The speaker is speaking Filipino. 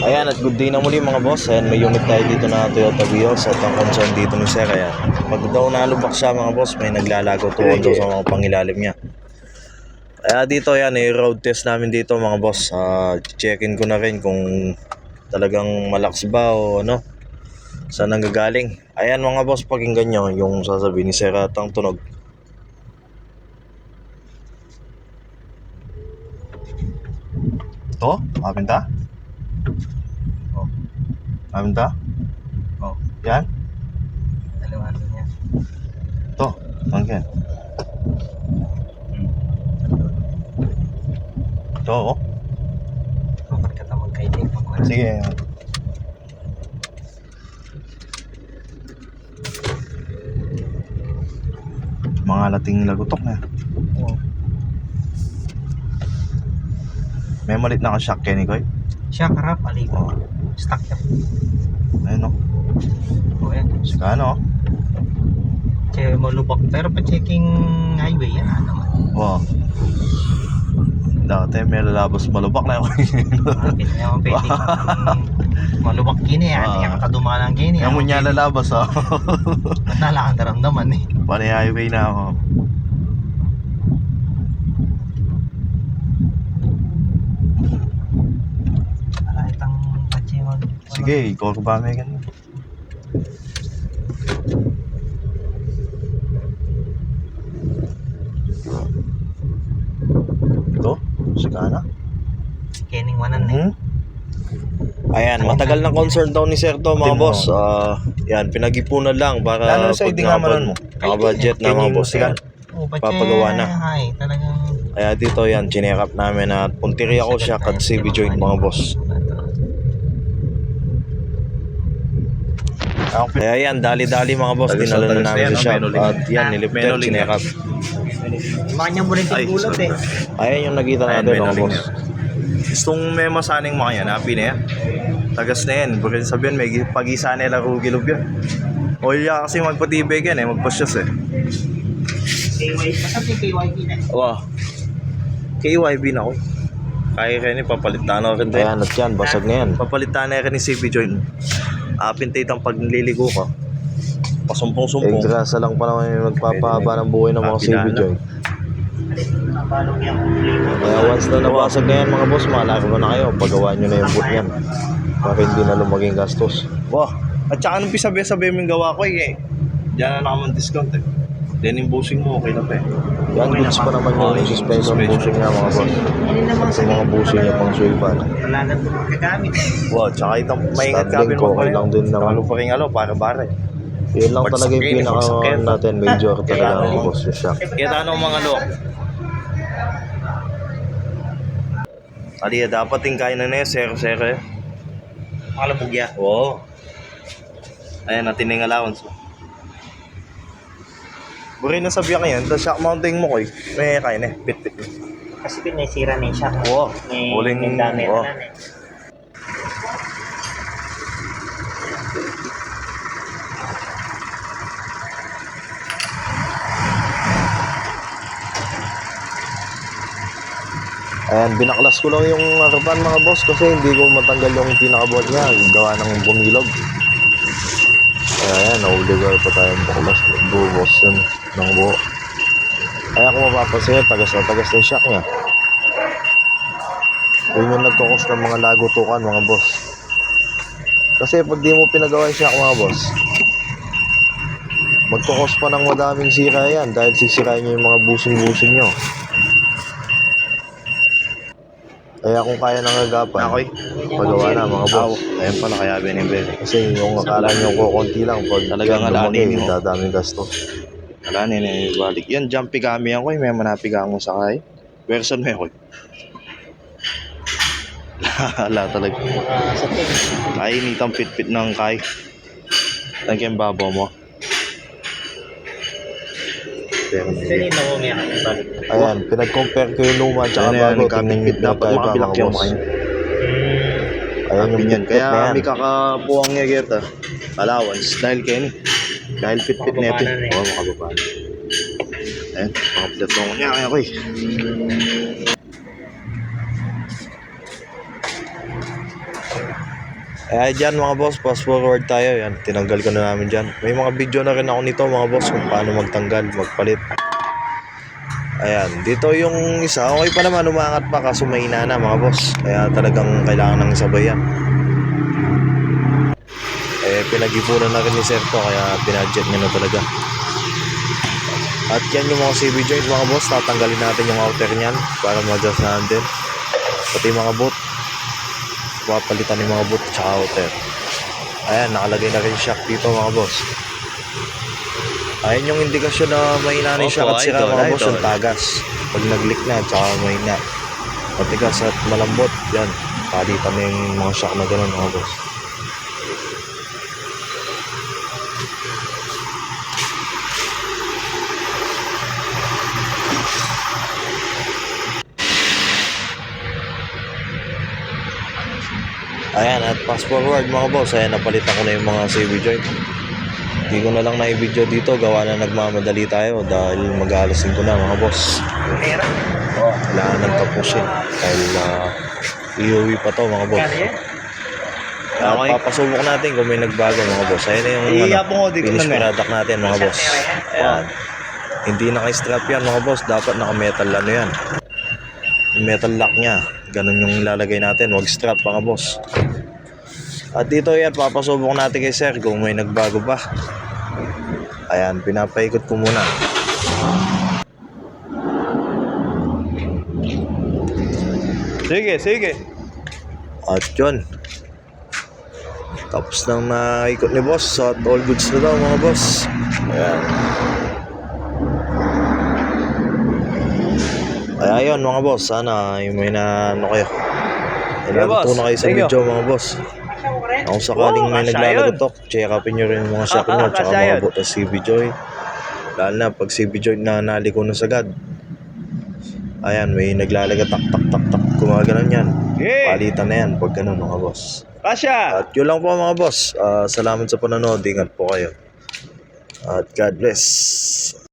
Ayan, at good day na muli mga boss. Ayan, may unit tayo dito na Toyota Vios at ang concern dito ni Sir. Ayan, pag daw nalubak siya mga boss, may naglalago tuon daw sa mga pangilalim niya. Kaya dito yan, road test namin dito mga boss. Check-in ko na rin kung talagang malakas ba o ano, saan nanggagaling. Ayan mga boss, pakinggan nyo yung sasabihin ni Sir at ang tunog. Ito, mapinta? Oh. Mapinta? Oh. Yan? Dalawanin niya. Ito, mangkin. Ito, oh. Kapag ka na magkailig. Sige. Mga lating lagutok na. Oo. May malit na ka-shock Kenny Koy. Siya karap, aligo. Stuck siya. Ayun, oh. O yan. Saka ano, oh. Kaya malubak. Pero pa checking highway yan naman. Wow. Dati may lalabas malubak na ako. Hindi naman pwedeng malubak kini yan. Kaya kadumalang kini. Kaya mo niya lalabas, oh. Ba't nalakan daramdaman eh. Panay highway na ako. Kahit ang patsi mag... Sige, ikaw ba may ganun? Ito, saka na. Kening wanan eh. Ayan, matagal na concern daw ni Sir to mga boss. Yan, pinag-ipunan lang para pag nakabudget na mga boss yan. Papagawa na. Ay, talagang... Kaya dito yan, chineck up namin at punteriya ko siya at CV joint mga boss. Kaya yan, dali-dali mga boss, dinala na namin sa shop. At yan, nilipter, chineck up. Makanya mo rin tigulot eh. Ayan yung nakita natin mga boss. Gustong may masaning mga yan, happy na yan. Tagas na yan, bakit sabihin may pag-isa nila rugilog yan. O iya kasi magpatibig yan magpasyos eh. KYB na. Wow. KYB na ako. Kaya kayo ni papalitan na rin tayo. Ayan at yan, basag na yan. Papalitan na rin ni CV joint. Pintate ang pag nililigo ka. Pasumpong-sumpong. Grasa lang pa naman yung magpapahaba ng buhay ng mga CV joint. Kaya once na nabasag na yan mga boss, malaki ko na kayo. Pagawaan nyo na yung boot yan. Para hindi na lumaging gastos. Wow. At saka nung pisabi-sabi mo yung gawa ko eh. Diyan na naman discount eh. Then yung bushing mo, okay na pa eh. Yan, goods pa naman yung suspension bushing niya mga boss. At sa mga bushing niya pang suil pa na. Wala na ito makagamit. Wow, tsaka itong maingat kabin mo pa lang din naman. Ano pa rin para-bara eh. Yun lang talaga yung pinaka natin, major talaga mga boss yung shock. Kaya ano mga lock? Aliya, dapat yung kain na na yun, zero-zero eh. Makalabugya. Oo. Ayan, natin yung allowance. Buri na sabihan ka yan, the shock mounting mo koy, may kain eh, bit-bit. Kasi pinisira na yung shock. Oo. May dami na eh. Ayan, binaklas ko lang yung harapan mga boss kasi hindi ko matanggal yung pinakabuhat niya. Gawa ng bumilog. Ayan, nahuli ko pa tayong baklas. Bubos yun ng buo. Kaya kung mapapansin, tagas na tagas na yung shock niya. Yun yung nagkukos ng mga lagutukan mga boss. Kasi pag di mo pinagawa yung shock mga boss, magkukos pa ng madaming sira yan dahil sisirain nyo yung mga busing-busing nyo. Kaya kung kaya nang agapan, pagawa na mga boss. Ayan pala kaya binibili. Kasi yung akala nyo ko konti lang, pag talagang lumaki, dadaming gastos. Alanin na yung balik. Yan, jumpy kami ako may manapiga mo sa kay. Version mo ako. Wala talaga. Ay, nitang pit-pit ng kay. Tangking babaw mo. Ayan, pinag-compare ko yung luma at saka bago. Tingnan yung dapat makabilak yung mga ayan yung yan. Kaya may kakapuwang niya kita allowance dahil kayo ni. Dahil fit-fit na ito. Oo, makababa. Ayan, makabilat mo niya kaya ko eh. Kaya dyan mga boss, fast forward tayo. Yan, tinanggal ko na namin dyan. May mga video na rin ako nito mga boss kung paano magtanggal, magpalit. Ayan, dito yung isa, okay pa naman, umangat pa kaso mahina na mga boss. Kaya talagang kailangan ng sabay yan. Pinag-ipunan na rin ni Sir to, kaya binadget niya na talaga. At yan yung mga CV joint mga boss, tatanggalin natin yung outer niyan para ma-adjust natin. Pati mga boot, papalitan yung mga boot at outer. Ayan, nakalagay na rin shock dito mga boss. Ayan yung indikasyon na mahina na yung shock at sira mga boss, yung tagas. Pag nag-leak na, tsaka mahina. Matigas at malambot, yan. Palitan na yung mga shock na gano'n mga boss. Ayan, at fast forward mga boss, ayan, napalitan ko na yung mga CV joint. Hindi ko na lang na-video dito, gawa na nagmamadali tayo dahil mag-aalasin ko na mga boss. Kailangan ng tapusin dahil iuwi pa to mga boss. Papasubok natin kung may nagbago mga boss. Ayan na yung finish product natin mga boss. Ayan. Hindi naka-strap yan mga boss, dapat naka-metal ano yan. Yung metal lock nya, ganun yung ilalagay natin, wag strap mga boss. At dito yan, papasubok natin kay Sir kung may nagbago ba. Ayan, pinapaikot ko muna. Sige. At yun, tapos nang naikot ni boss at all goods na daw mga boss. Ayan. Kaya yun mga boss, sana may kayo. Nalagot na kayo sa video mga boss. Kung sakaling may naglalagotok, check upin nyo rin yung mga shock nyo, tsaka mga boot at CV joint. Lalo na pag CV joint na naliko na sagad. Ayan, may naglalaga tak, gumaganon yan. Palitan na yan pag ganun mga boss. At yun lang po mga boss. Salamat sa panonood, ingat po kayo. At God bless.